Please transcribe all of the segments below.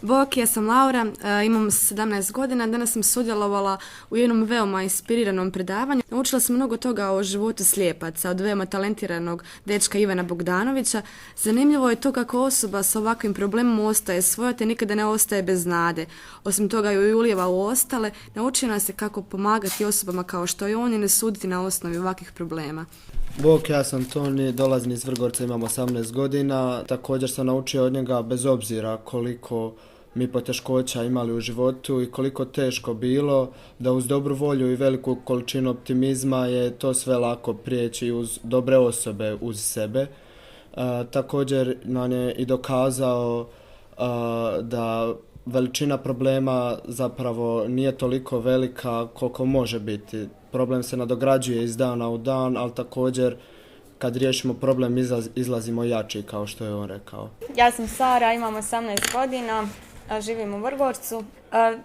Bok, ja sam Laura, imam 17 godina, danas sam sudjelovala u jednom veoma inspiriranom predavanju. Naučila sam mnogo toga o životu slijepaca, od veoma talentiranog dečka Ivana Bogdanovića. Zanimljivo je to kako osoba s ovakvim problemom ostaje svoja te nikada ne ostaje bez nade. Osim toga ju i ulijeva u ostale, naučio nas je kako pomagati osobama kao što je on i ne suditi na osnovi ovakvih problema. Bok, ja sam Toni, dolazim iz Vrgorca, imam 18 godina. Također sam naučio od njega, bez obzira koliko mi poteškoća imali u životu i koliko teško bilo, da uz dobru volju i veliku količinu optimizma je to sve lako prijeći uz dobre osobe uz sebe. Također nam je i dokazao da veličina problema zapravo nije toliko velika koliko može biti. Problem se nadograđuje iz dana u dan, ali također kad riješimo problem izlazimo jači, kao što je on rekao. Ja sam Sara, imam 18 godina, živim u Vrgorcu.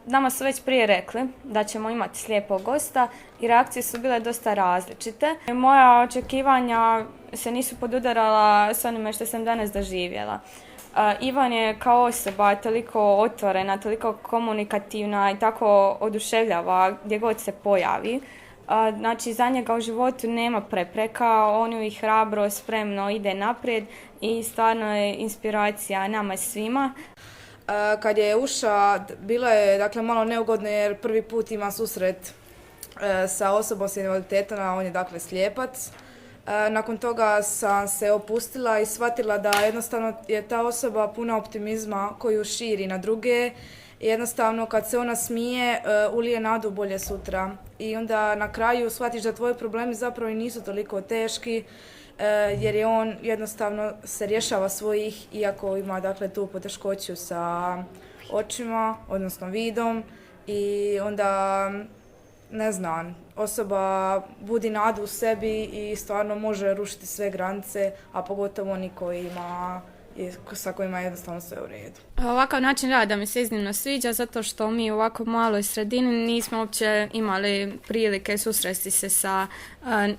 Nama su već prije rekli da ćemo imati slijepog gosta i reakcije su bile dosta različite. Moja očekivanja se nisu podudarala s onime što sam danas doživjela. Ivan je kao osoba toliko otvorena, toliko komunikativna i tako oduševljava gdje god se pojavi. Znači, za njega u životu nema prepreka, on ju i hrabro, spremno ide naprijed i stvarno je inspiracija nama svima. Kad je ušao, bilo je dakle malo neugodno jer prvi put ima susret sa osobom s invaliditetom, a on je dakle slijepac. Nakon toga sam se opustila i shvatila da jednostavno je ta osoba puna optimizma koju širi na druge. Jednostavno kad se ona smije, ulije nadu bolje sutra. I onda na kraju shvatiš da tvoji problemi zapravo i nisu toliko teški, jer je on jednostavno se rješava svojih, iako ima dakle tu poteškoću sa očima, odnosno vidom. I onda, ne znam, osoba budi nadu u sebi i stvarno može rušiti sve granice, a pogotovo oni sa kojima je jednostavno sve u redu. Ovakav način rada mi se iznimno sviđa zato što mi u ovako maloj sredini nismo uopće imali prilike susresti se sa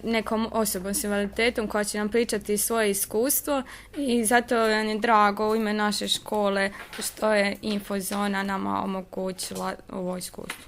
nekom osobom s invaliditetom koja će nam pričati svoje iskustvo i zato nam je drago u ime naše škole što je Infozona nama omogućila ovo iskustvo.